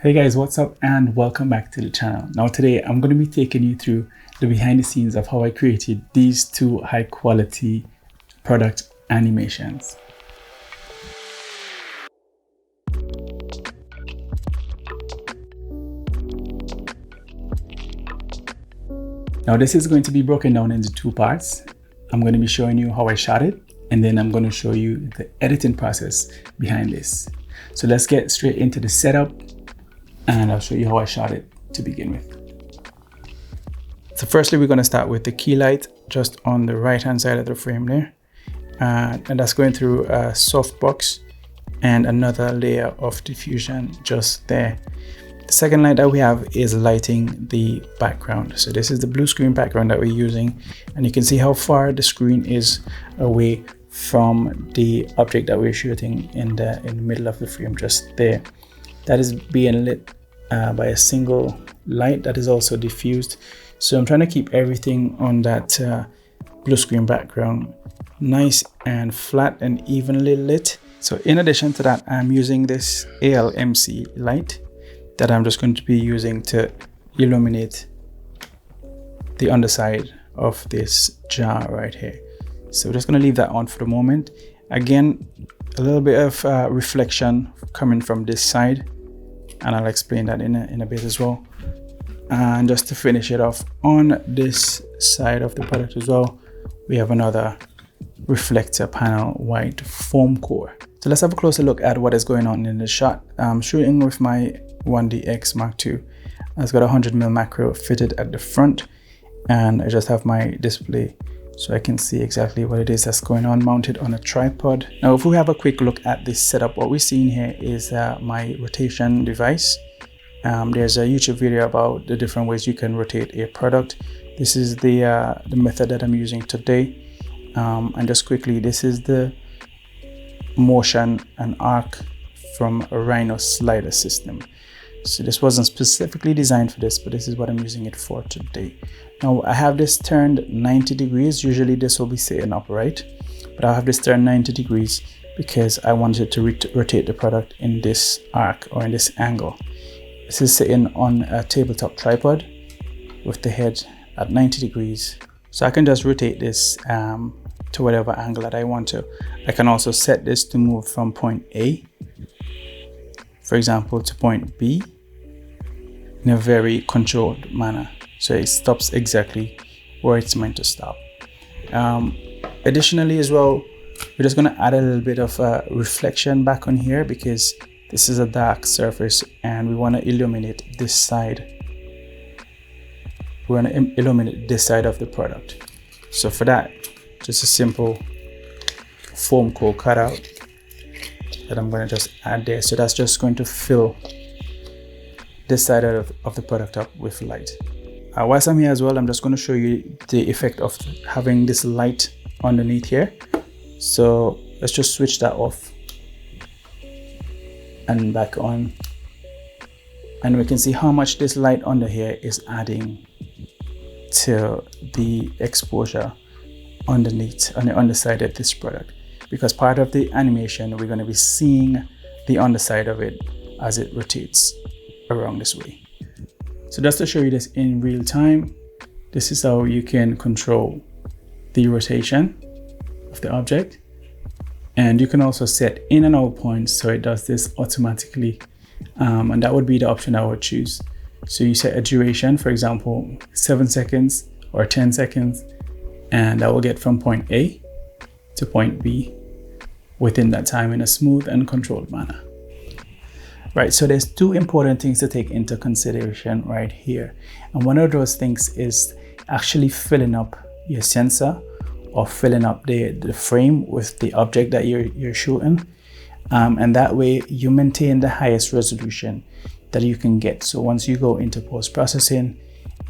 Hey guys, what's up and welcome back to the channel. Now today I'm going to be taking you through the behind the scenes of how I created these two high quality product animations. Now this is going to be broken down into two parts. I'm going to be showing you how I shot it, and then I'm going to show you the editing process behind this. So let's get straight into the setup, and I'll show you how I shot it to begin with. So firstly, we're going to start with the key light just on the right hand side of the frame there. And that's going through a softbox and another layer of diffusion just there. The second light that we have is lighting the background. So this is the blue screen background that we're using, and you can see how far the screen is away from the object that we're shooting in the middle of the frame just there. That is being lit by a single light that is also diffused. So I'm trying to keep everything on that blue screen background nice and flat and evenly lit. So in addition to that, I'm using this ALMC light that I'm just going to be using to illuminate the underside of this jar right here. So we're just going to leave that on for the moment. Again, a little bit of reflection coming from this side, and I'll explain that in a bit as well. And just to finish it off on this side of the product as well, we have another reflector panel white foam core. So let's have a closer look at what is going on in the shot. I'm shooting with my 1DX Mark II. It's got a 100mm macro fitted at the front, and I just have my display so I can see exactly what it is that's going on, mounted on a tripod. Now if we have a quick look at this setup, what we're seeing here is my rotation device. There's a YouTube video about the different ways you can rotate a product. This is the method that I'm using today. And just quickly, this is the motion and arc from a Rhino slider system. So this wasn't specifically designed for this, but this is what I'm using it for today. Now I have this turned 90 degrees. Usually this will be sitting upright, but I'll have this turned 90 degrees because I wanted to rotate the product in this arc or in this angle. This is sitting on a tabletop tripod with the head at 90 degrees. So I can just rotate this to whatever angle that I want to. I can also set this to move from point A, for example, to point B in a very controlled manner. So it stops exactly where it's meant to stop. Additionally as well, we're just going to add a little bit of reflection back on here because this is a dark surface and we want to illuminate this side. We want to illuminate this side of the product. So for that, just a simple foam core cutout that I'm going to just add there. So that's just going to fill this side of the product up with light. Whilst I'm here as well, I'm just going to show you the effect of having this light underneath here. So let's just switch that off and back on, and we can see how much this light under here is adding to the exposure underneath on the underside of this product, because part of the animation we're going to be seeing the underside of it as it rotates around this way. So just to show you this in real time, this is how you can control the rotation of the object, and you can also set in and out points so it does this automatically, and that would be the option I would choose. So you set a duration, for example 7 seconds or 10 seconds, and that will get from point A to point B within that time in a smooth and controlled manner. Right, so there's two important things to take into consideration right here. And one of those things is actually filling up your sensor or filling up the frame with the object that you're shooting. And that way you maintain the highest resolution that you can get. So once you go into post-processing,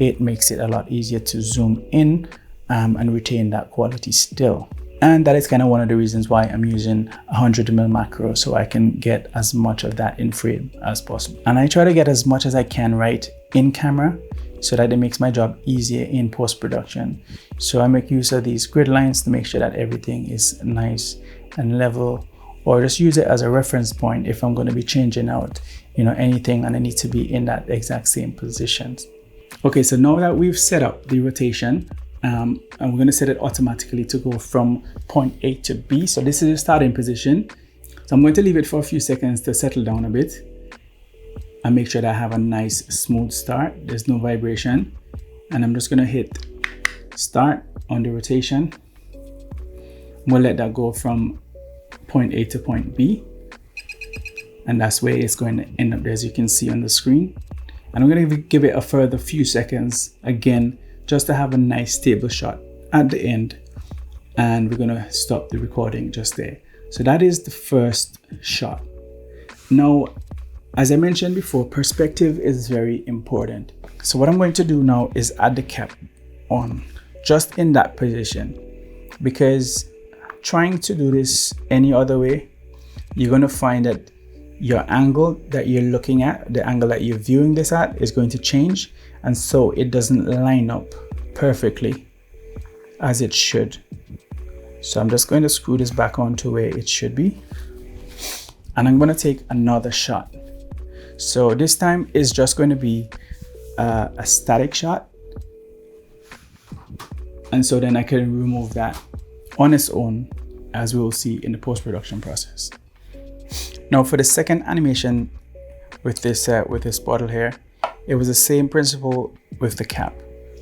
it makes it a lot easier to zoom in and retain that quality still. And that is kind of one of the reasons why I'm using 100mm macro, so I can get as much of that in frame as possible. And I try to get as much as I can right in camera so that it makes my job easier in post-production. So I make use of these grid lines to make sure that everything is nice and level or just use it as a reference point if I'm going to be changing out, anything, and I need to be in that exact same position. Okay, so now that we've set up the rotation, and we're going to set it automatically to go from point A to B. So this is the starting position. So I'm going to leave it for a few seconds to settle down a bit and make sure that I have a nice smooth start. There's no vibration. And I'm just going to hit start on the rotation. We'll let that go from point A to point B. And that's where it's going to end up there, as you can see on the screen. And I'm going to give it a further few seconds again, just to have a nice stable shot at the end. And we're going to stop the recording just there. So that is the first shot. Now, as I mentioned before, perspective is very important. So what I'm going to do now is add the cap on just in that position, because trying to do this any other way, you're going to find that your angle that you're looking at, the angle that you're viewing this at, is going to change, and so it doesn't line up perfectly as it should. So I'm just going to screw this back onto where it should be, and I'm going to take another shot. So this time is just going to be a static shot, and so then I can remove that on its own, as we will see in the post-production process. Now for the second animation with this bottle here, it was the same principle with the cap.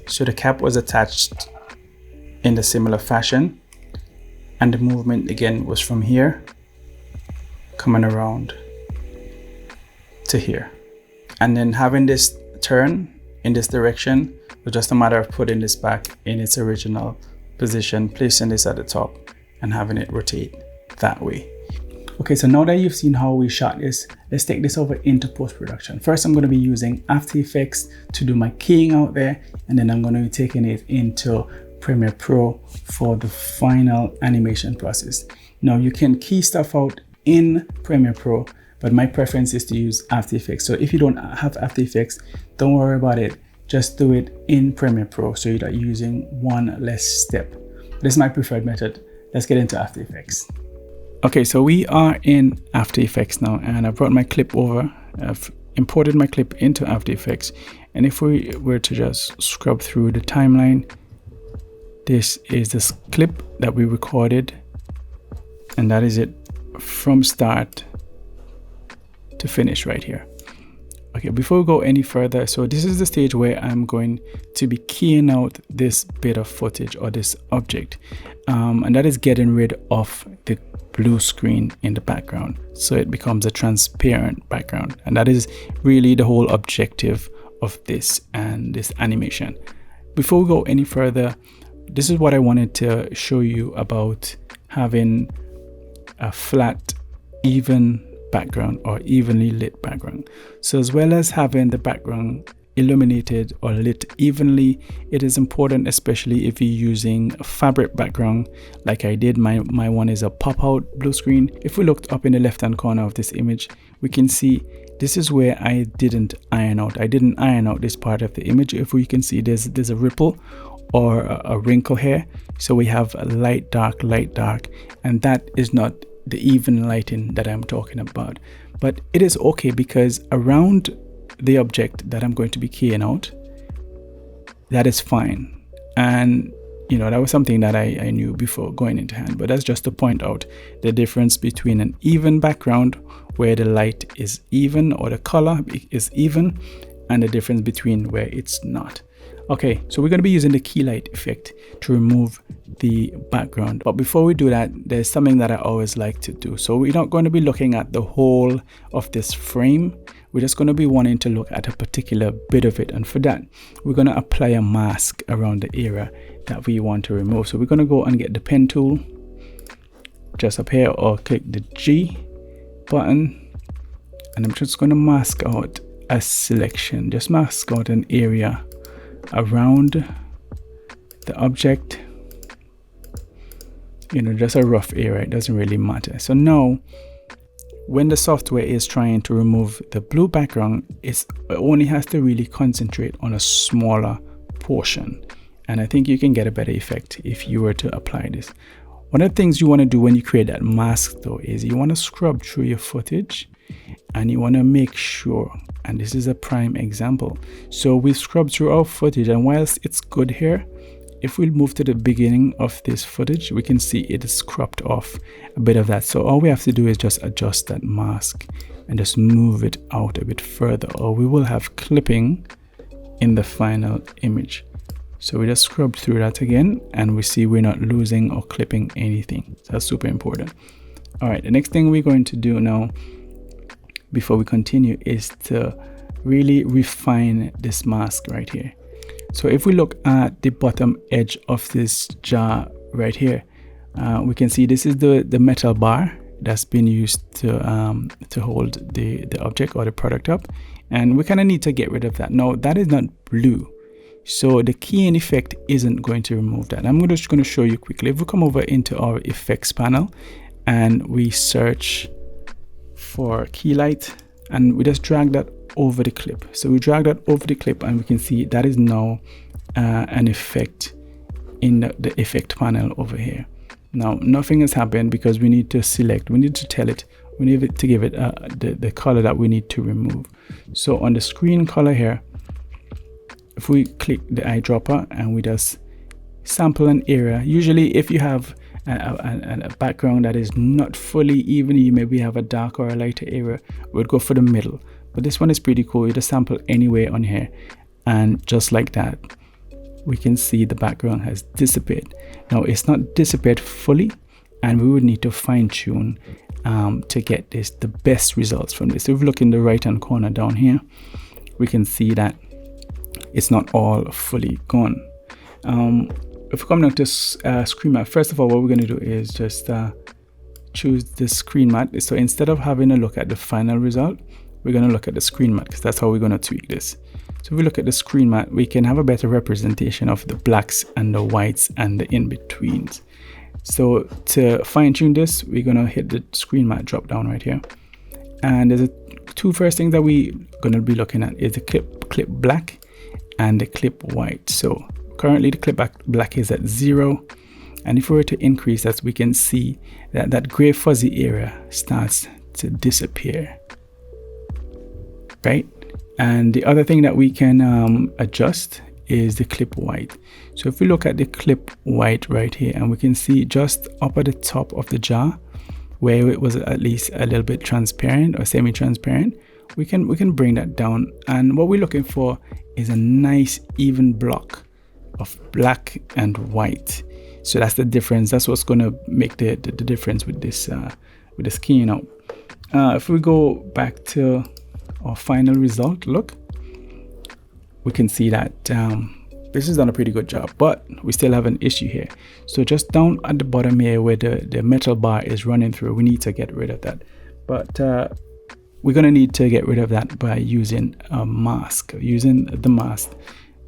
So the cap was attached in the similar fashion, and the movement again was from here coming around to here, and then having this turn in this direction was just a matter of putting this back in its original position, placing this at the top and having it rotate that way. Okay, so now that you've seen how we shot this, let's take this over into post-production. First, I'm going to be using After Effects to do my keying out there, and then I'm going to be taking it into Premiere Pro for the final animation process. Now, you can key stuff out in Premiere Pro, but my preference is to use After Effects. So if you don't have After Effects, don't worry about it. Just do it in Premiere Pro so you're not using one less step. This is my preferred method. Let's get into After Effects. Okay, so we are in After Effects now, and I brought my clip over. I've imported my clip into After Effects, and if we were to just scrub through the timeline, this is this clip that we recorded, and that is it from start to finish right here. Okay, before we go any further, so this is the stage where I'm going to be keying out this bit of footage or this object, and that is getting rid of the blue screen in the background, so it becomes a transparent background. And that is really the whole objective of this and this animation. Before we go any further, this is what I wanted to show you about having a flat, even background or evenly lit background. So as well as having the background illuminated or lit evenly, it is important, especially if you're using a fabric background like I did. My one is a pop-out blue screen. If we looked up in the left-hand corner of this image, we can see this is where I didn't iron out. I didn't iron out this part of the image. If we can see, there's a ripple or a wrinkle here. So we have a light, dark, and that is not the even lighting that I'm talking about. But it is okay, because around the object that I'm going to be keying out, that is fine. And that was something that I knew before going into hand, but that's just to point out the difference between an even background where the light is even or the color is even, and the difference between where it's not. Okay, so we're going to be using the key light effect to remove the background. But before we do that, there's something that I always like to do. So we're not going to be looking at the whole of this frame. We're just going to be wanting to look at a particular bit of it. And for that, we're going to apply a mask around the area that we want to remove. So we're going to go and get the pen tool just up here, or click the G button. And I'm just going to mask out a selection, just mask out an area around the object, just a rough area. It doesn't really matter. So now when the software is trying to remove the blue background, it only has to really concentrate on a smaller portion, and I think you can get a better effect if you were to apply this. One of the things you want to do when you create that mask though is you want to scrub through your footage and you want to make sure, and this is a prime example. So we scrub through our footage, and whilst it's good here, if we move to the beginning of this footage, we can see it is cropped off a bit of that. So all we have to do is just adjust that mask and just move it out a bit further, or we will have clipping in the final image. So we just scrub through that again, and we see we're not losing or clipping anything. So that's super important. All right, the next thing we're going to do now before we continue is to really refine this mask right here. So if we look at the bottom edge of this jar right here, we can see this is the metal bar that's been used to hold the object or the product up, and we kind of need to get rid of that. Now that is not blue, so the key in effect isn't going to remove that. I'm just going to show you quickly. If we come over into our effects panel and we search for key light, and we just drag that over the clip. So we drag that over the clip, and we can see that is now an effect in the effect panel over here. Now nothing has happened because we need to select, we need to tell it, we need to give it the color that we need to remove. So on the screen color here, if we click the eyedropper and we just sample an area, usually if you have a background that is not fully even, you maybe have a dark or a lighter area, we'd go for the middle. But this one is pretty cool. You just sample anywhere on here, and just like that, we can see the background has dissipated. Now it's not dissipated fully, and we would need to fine tune to get the best results from this. If we look in the right hand corner down here, we can see that it's not all fully gone. If we come down to screen mat, first of all, what we're going to do is just choose the screen mat. So instead of having a look at the final result, we're going to look at the screen mat, because that's how we're going to tweak this. So if we look at the screen mat, we can have a better representation of the blacks and the whites and the in-betweens. So to fine tune this, we're going to hit the screen mat drop down right here. And there's two first things that we're going to be looking at is the clip black and the clip white. So currently the clip black is at 0. And if we were to increase that, we can see that that gray fuzzy area starts to disappear. Right? And the other thing that we can adjust is the clip white. So if we look at the clip white right here, and we can see just up at the top of the jar where it was at least a little bit transparent or semi-transparent, we can bring that down. And what we're looking for is a nice even block of black and white. So that's the difference. That's what's going to make the difference with this keying out. If we go back to our final result, look, we can see that this has done a pretty good job, but we still have an issue here. So just down at the bottom here where the metal bar is running through, we need to get rid of that. But we're going to need to get rid of that by using a mask, using the mask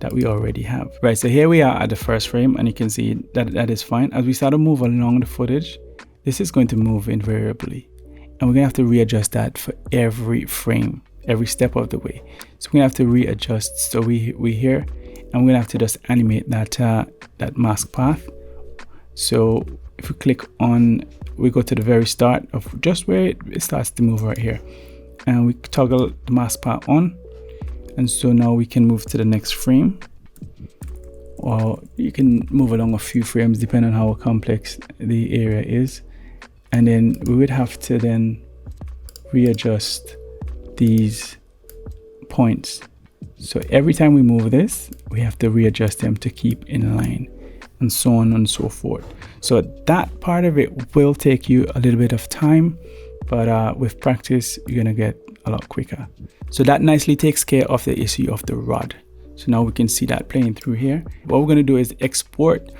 that we already have. Right, so here we are at the first frame, and you can see that is fine. As we start to move along the footage, this is going to move invariably, and we're gonna have to readjust that for every frame, every step of the way. So we're gonna have to readjust. So we here, and we're gonna have to just animate that mask path. So if we click on, we go to the very start of just where it starts to move right here, and we toggle the mask path on. And so now we can move to the next frame, or you can move along a few frames depending on how complex the area is. And then we would have to then readjust these points. So every time we move this, we have to readjust them to keep in line, and so on and so forth. So that part of it will take you a little bit of time, but with practice, you're gonna get a lot quicker. So that nicely takes care of the issue of the rod. So now we can see that playing through here. What we're going to do is export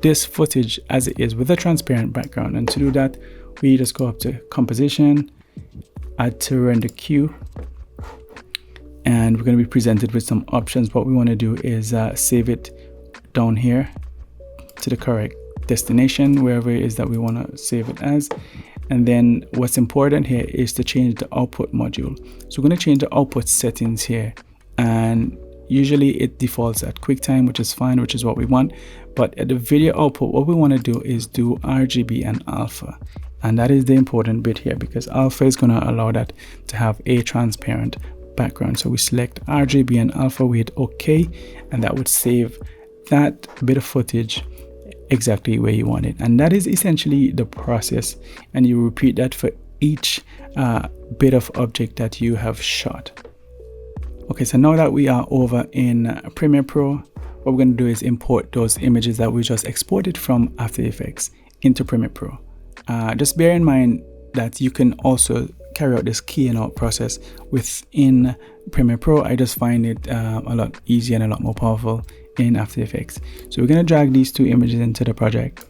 this footage as it is with a transparent background. And to do that, we just go up to composition, add to render queue, and we're going to be presented with some options. What we want to do is save it down here to the correct destination, wherever it is that we want to save it as. And then what's important here is to change the output module. So we're going to change the output settings here, and Usually it defaults at QuickTime, which is fine, which is what we want. But at the video output, what we want to do is do RGB and alpha. And that is the important bit here, because alpha is going to allow that to have a transparent background. So we select RGB and alpha, we hit OK, and that would save that bit of footage exactly where you want it. And that is essentially the process, and you repeat that for each bit of object that you have shot. Okay, so now that we are over in Premiere Pro, what we're going to do is import those images that we just exported from After Effects into Premiere Pro. Just bear in mind that you can also carry out this key and out process within Premiere Pro. I just find it a lot easier and a lot more powerful in After Effects. So we're going to drag these two images into the project.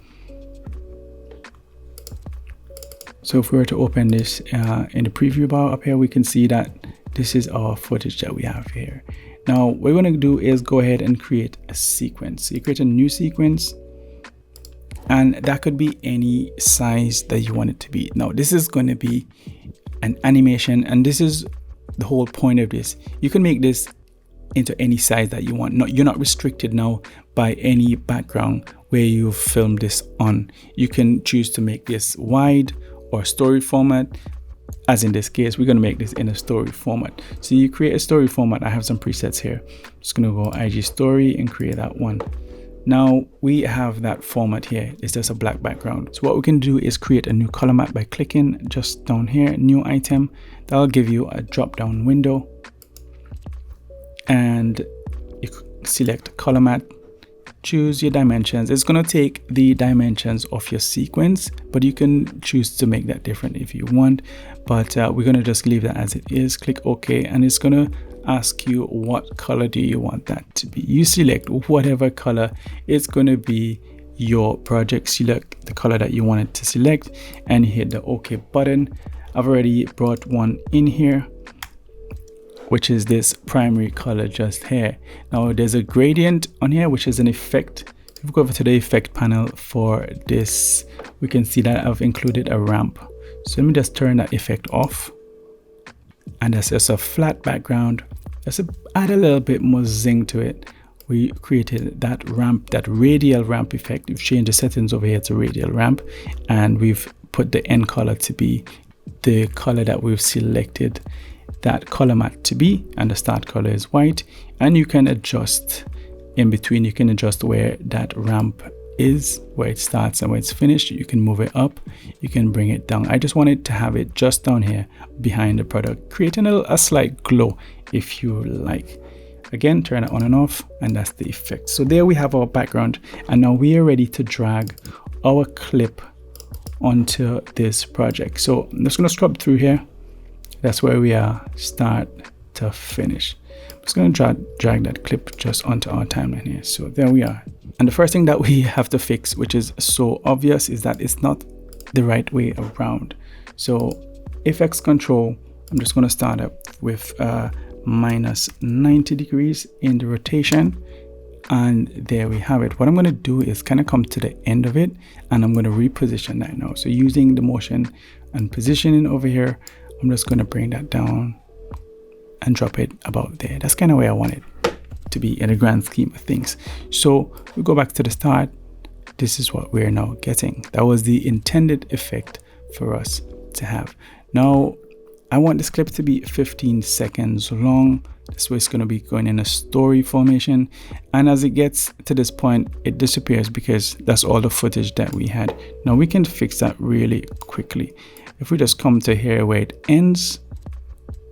So if we were to open this in the preview bar up here, we can see that this is our footage that we have here. Now what we're going to do is go ahead and create a sequence. So you create a new sequence, and that could be any size that you want it to be. Now this is going to be an animation, and this is the whole point of this. You can make this into any size that you want. You're not restricted now by any background where you've filmed this on. You can choose to make this wide or story format. As in this case, we're going to make this in a story format. So you create a story format. I have some presets here. I'm just going to go IG story and create that one. Now we have that format here. It's just a black background. So what we can do is create a new color map by clicking just down here, new item. That'll give you a drop down window, and you select color map, choose your dimensions. It's going to take the dimensions of your sequence, but you can choose to make that different if you want. But we're going to just leave that as it is. Click OK, and it's going to ask you what color do you want that to be. You select whatever color. It's going to be your project. Select the color that you want it to select and hit the OK button. I've already brought one in here, which is this primary color just here. Now there's a gradient on here, which is an effect. If we go over to the effect panel for this, we can see that I've included a ramp. So let me just turn that effect off. And that's just a flat background. Let's add a little bit more zing to it. We created that ramp, that radial ramp effect. We've changed the settings over here to radial ramp, and we've put the end color to be the color that we've selected that color mat to be, and the start color is white. And you can adjust in between. You can adjust where that ramp is, where it starts and where it's finished. You can move it up, you can bring it down. I just wanted to have it just down here behind the product, creating a slight glow if you like. Again, turn it on and off, and that's the effect. So there we have our background, and now we are ready to drag our clip onto this project. So I'm just going to scrub through here. That's where we are, start to finish. I'm just going to drag that clip just onto our timeline here. So there we are. And the first thing that we have to fix, which is so obvious, is that it's not the right way around. So effects control, I'm just going to start up with minus 90 degrees in the rotation. And there we have it. What I'm going to do is kind of come to the end of it, and I'm going to reposition that now. So using the motion and positioning over here, I'm just going to bring that down and drop it about there. That's kind of where I want it to be in the grand scheme of things. So we go back to the start. This is what we're now getting. That was the intended effect for us to have. Now I want this clip to be 15 seconds long. This way it's going to be going in a story formation, and as it gets to this point, it disappears because that's all the footage that we had. Now we can fix that really quickly. If we just come to here where it ends,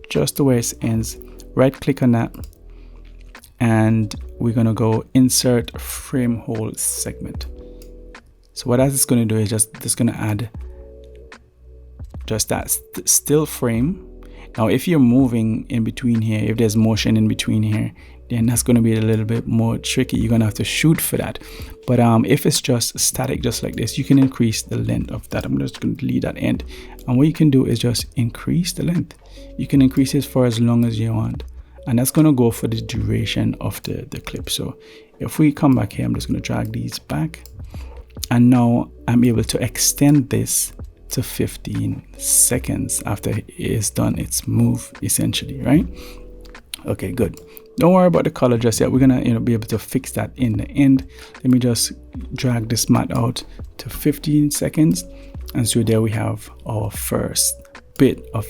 just the way it ends, right click on that, and we're going to go insert frame hole segment. So what that is going to do is just going to add just that still frame. Now if you're moving in between here, if there's motion in between here, then that's going to be a little bit more tricky. You're going to have to shoot for that. But if it's just static, just like this, you can increase the length of that. I'm just going to delete that end, and what you can do is just increase the length. You can increase it for as long as you want, and that's going to go for the duration of the clip. So if we come back here, I'm just going to drag these back, and now I'm able to extend this to 15 seconds after it is done its move, essentially, right? Okay, good. Don't worry about the color just yet. We're gonna be able to fix that in the end. Let me just drag this mat out to 15 seconds. And so there we have our first bit of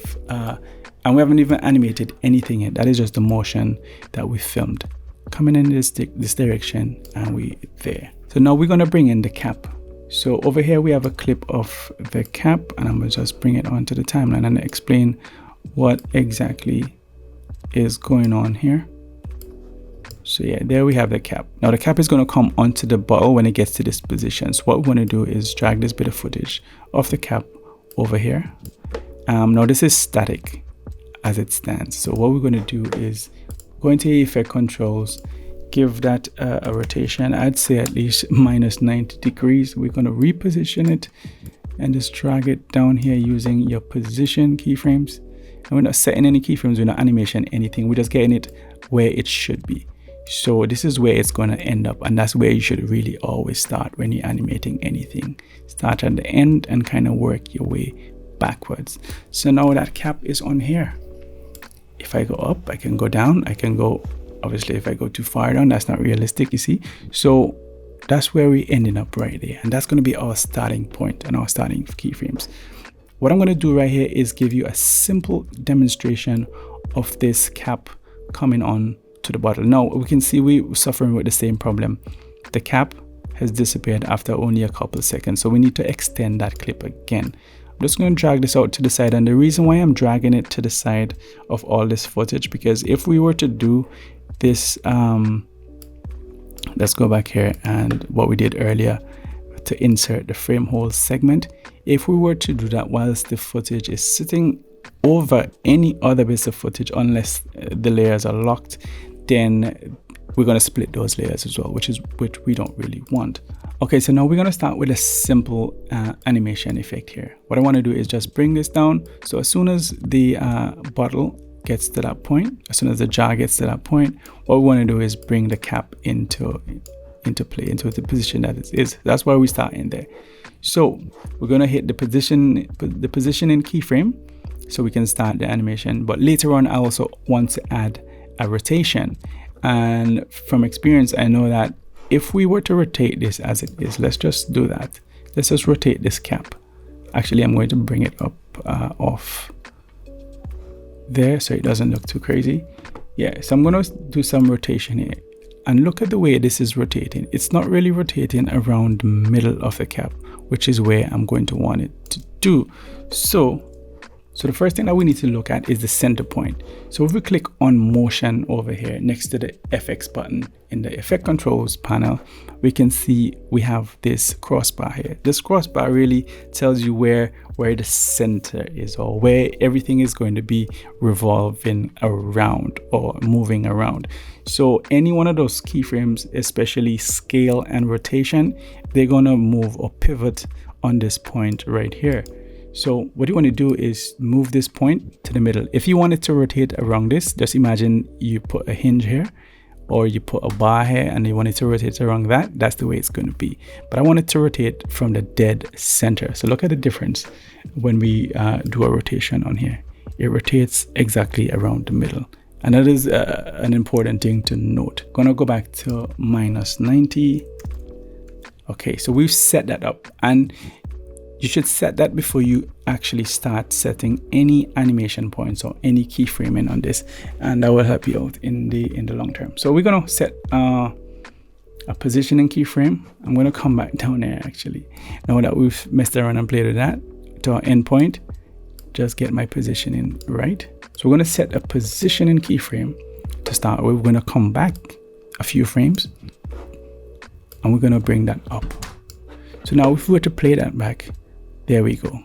and we haven't even animated anything yet. That is just the motion that we filmed coming in this direction, and we there. So now we're gonna bring in the cap. So over here we have a clip of the cap, and I'm gonna just bring it onto the timeline and explain what exactly is going on here. So yeah, there we have the cap. Now the cap is going to come onto the bottle when it gets to this position. So what we want to do is drag this bit of footage of the cap over here. Now this is static as it stands. So what we're going to do is go into effect controls, give that a rotation. I'd say at least minus 90 degrees. We're going to reposition it and just drag it down here using your position keyframes. And we're not setting any keyframes, we're not animation anything. We're just getting it where it should be. So this is where it's going to end up, and that's where you should really always start when you're animating anything. Start at the end and kind of work your way backwards. So now that cap is on here. If I go up, I can go down, I can go, obviously if I go too far down, that's not realistic, you see. So that's where we ended up right there, and that's going to be our starting point and our starting keyframes. What I'm going to do right here is give you a simple demonstration of this cap coming on to the bottle. Now we can see we're suffering with the same problem. The cap has disappeared after only a couple of seconds, so we need to extend that clip again. I'm just going to drag this out to the side, and the reason why I'm dragging it to the side of all this footage, because if we were to do this, let's go back here and what we did earlier to insert the frame hole segment. If we were to do that whilst the footage is sitting over any other bits of footage, unless the layers are locked, then we're going to split those layers as well, which we don't really want. Okay, so now we're going to start with a simple animation effect here. What I want to do is just bring this down. So as soon as the bottle gets to that point, as soon as the jar gets to that point, what we want to do is bring the cap into play, into the position that it is. That's why we start in there. So we're going to hit the positioning keyframe so we can start the animation. But later on, I also want to add a rotation, and from experience I know that if we were to rotate this as it is, let's just do that. Let's just rotate this cap. Actually, I'm going to bring it up off there so it doesn't look too crazy. Yeah, so I'm going to do some rotation here, and look at the way this is rotating. It's not really rotating around the middle of the cap, which is where I'm going to want it to do. So the first thing that we need to look at is the center point. So if we click on motion over here next to the FX button in the effect controls panel, we can see we have this crossbar here. This crossbar really tells you where the center is, or where everything is going to be revolving around or moving around. So any one of those keyframes, especially scale and rotation, they're going to move or pivot on this point right here. So what you want to do is move this point to the middle. If you want it to rotate around this, just imagine you put a hinge here, or you put a bar here, and you want it to rotate around that. That's the way it's going to be. But I want it to rotate from the dead center. So look at the difference when we do a rotation on here. It rotates exactly around the middle. And that is an important thing to note. Gonna go back to minus 90. Okay, so we've set that up, and you should set that before you actually start setting any animation points or any keyframing on this, and that will help you out in the long term. So we're gonna set a positioning keyframe. I'm gonna come back down there actually. Now that we've messed around and played with that, to our endpoint, just get my positioning right. So we're gonna set a positioning keyframe to start with. We're gonna come back a few frames, and we're gonna bring that up. So now if we were to play that back, there we go.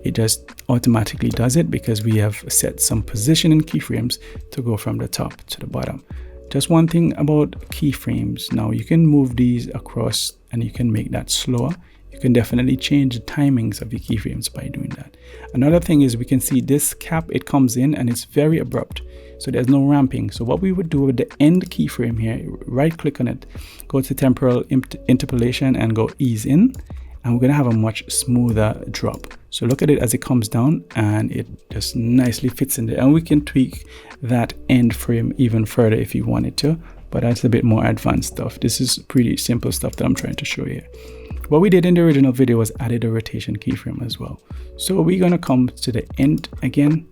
It just automatically does it because we have set some positioning keyframes to go from the top to the bottom. Just one thing about keyframes. Now you can move these across and you can make that slower. You can definitely change the timings of your keyframes by doing that. Another thing is we can see this cap, it comes in and it's very abrupt. So there's no ramping. So what we would do with the end keyframe here, right click on it, go to temporal interpolation and go ease in. and we're going to have a much smoother drop. So look at it as it comes down, and it just nicely fits in there. And we can tweak that end frame even further if you wanted to, but that's a bit more advanced stuff. This is pretty simple stuff that I'm trying to show you. What we did in the original video was added a rotation keyframe as well. So we're going to come to the end again,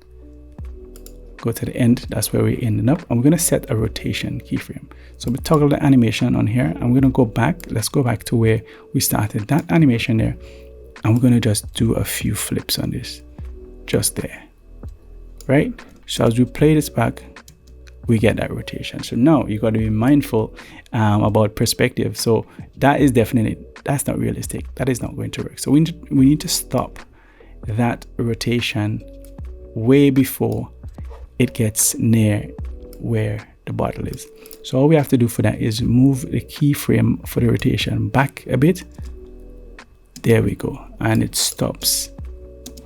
go to the end, that's where we ended up, and we're going to set a rotation keyframe. So we toggle the animation on here, and we're going to go back. Let's go back to where we started that animation there, and we're going to just do a few flips on this, just there, right? So as we play this back, we get that rotation. So now you got to be mindful about perspective. So that is definitely, that's not realistic. That is not going to work. So we need to stop that rotation way before it gets near where the bottle is. So all we have to do for that is move the keyframe for the rotation back a bit. There we go, and it stops.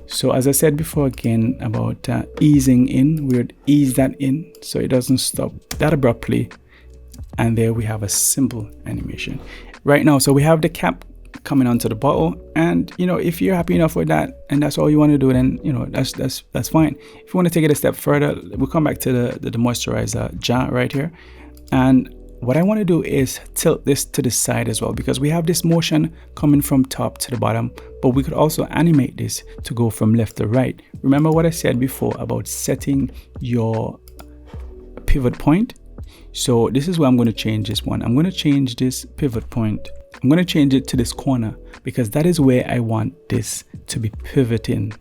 So as I said before again about easing in, we would ease that in so it doesn't stop that abruptly. And there we have a simple animation right now. So we have the cap coming onto the bottle, and you know, if you're happy enough with that and that's all you want to do, then you know, that's fine. If you want to take it a step further, we'll come back to the moisturizer jar right here. And what I want to do is tilt this to the side as well, because we have this motion coming from top to the bottom, but we could also animate this to go from left to right. Remember what I said before about setting your pivot point? So this is where I'm going to change this one. I'm going to change this pivot point. I'm going to change it to this corner, because that is where I want this to be pivoting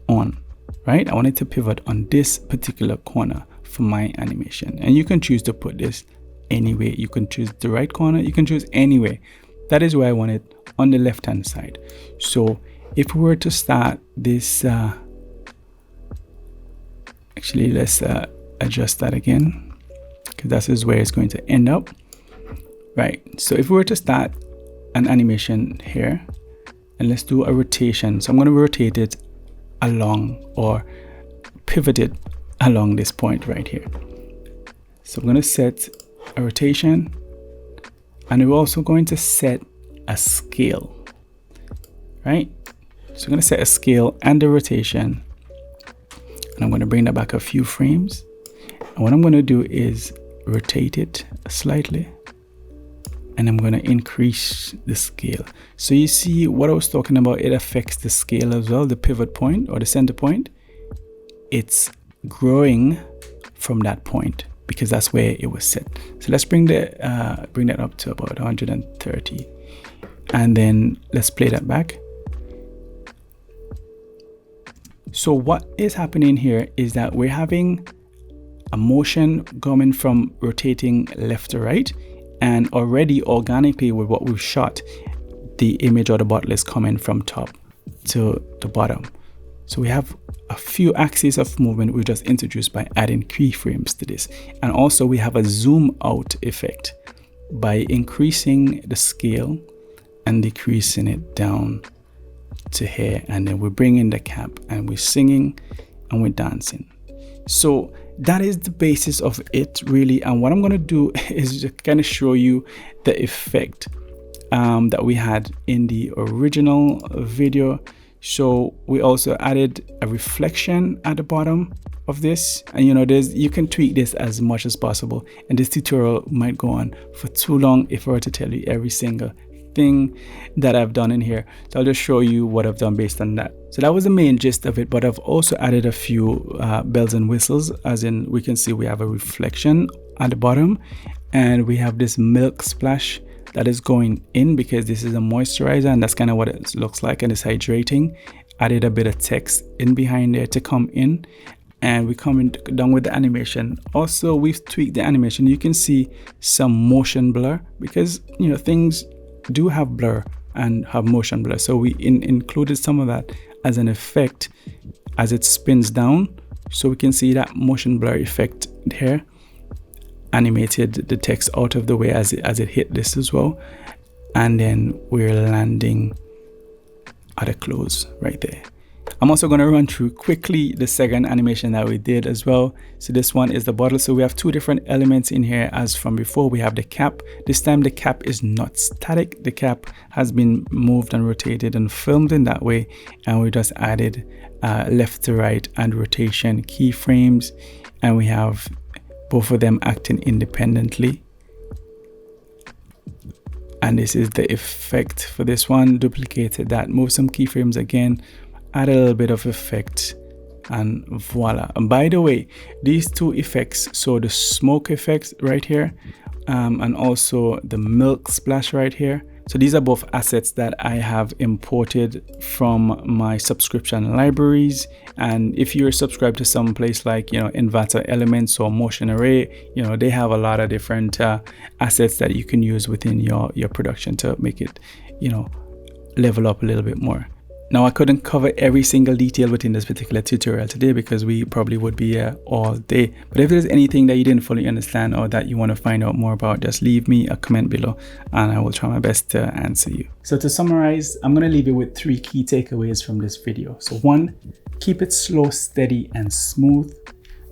on, right? I want it to pivot on this particular corner for my animation. And you can choose to put this anyway. You can choose the right corner, you can choose anywhere. That is where I want it, on the left hand side. So if we were to start this, actually let's adjust that again, because that is where it's going to end up, right? So if we were to start an animation here, and let's do a rotation. So I'm going to rotate it along, or pivot it along this point right here. So I'm going to set a rotation, and we're also going to set a scale, right? So I'm going to set a scale and a rotation, and I'm going to bring that back a few frames. And what I'm going to do is rotate it slightly, and I'm going to increase the scale. So you see what I was talking about, it affects the scale as well, the pivot point or the center point. It's growing from that point because that's where it was set. So let's bring that up to about 130, and then let's play that back. So what is happening here is that we're having a motion coming from rotating left to right, and already organically with what we've shot, the image or the bottle is coming from top to the bottom. So we have a few axes of movement we just introduced by adding keyframes to this. And also we have a zoom out effect by increasing the scale and decreasing it down to here. And then we're bringing the cap, and we're singing and we're dancing. So that is the basis of it really. And what I'm going to do is just kind of show you the effect that we had in the original video. So we also added a reflection at the bottom of this, and you know, you can tweak this as much as possible, and this tutorial might go on for too long if I were to tell you every single thing that I've done in here. So I'll just show you what I've done based on that. So that was the main gist of it, but I've also added a few bells and whistles, as in we can see we have a reflection at the bottom, and we have this milk splash that is going in because this is a moisturizer, and that's kind of what it looks like, and it's hydrating. Added a bit of text in behind there to come in, and we come in down with the animation. Also, we've tweaked the animation. You can see some motion blur because, you know, things do have blur and have motion blur. So we included some of that as an effect as it spins down. So we can see that motion blur effect here, animated the text out of the way as it hit this as well. And then we're landing at a close right there. I'm also going to run through quickly the second animation that we did as well. So this one is the bottle. So we have two different elements in here as from before. We have the cap. This time the cap is not static. The cap has been moved and rotated and filmed in that way. And we just added left to right and rotation keyframes. And we have both of them acting independently. And this is the effect for this one. Duplicated that, move some keyframes again, add a little bit of effect, and voila. And by the way, these two effects, so the smoke effect right here and also the milk splash right here, so these are both assets that I have imported from my subscription libraries. And if you're subscribed to some place like, Envato Elements or Motion Array, they have a lot of different assets that you can use within your production to make it, level up a little bit more. Now, I couldn't cover every single detail within this particular tutorial today because we probably would be here all day. But if there's anything that you didn't fully understand or that you want to find out more about, just leave me a comment below and I will try my best to answer you. So to summarize, I'm going to leave you with 3 key takeaways from this video. So 1, keep it slow, steady, and smooth.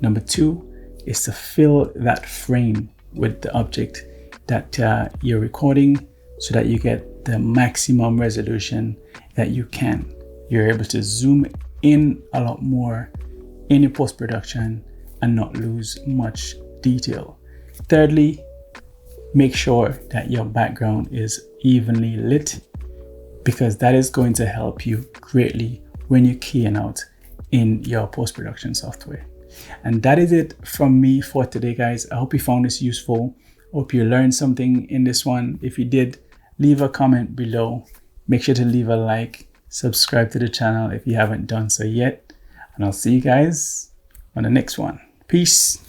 Number 2 is to fill that frame with the object that you're recording so that you get the maximum resolution that you can. You're able to zoom in a lot more in your post-production and not lose much detail. Thirdly, make sure that your background is evenly lit because that is going to help you greatly when you're keying out in your post-production software. And that is it from me for today, guys. I hope you found this useful. Hope you learned something in this one. If you did, leave a comment below. Make sure to leave a like, subscribe to the channel if you haven't done so yet. And I'll see you guys on the next one. Peace.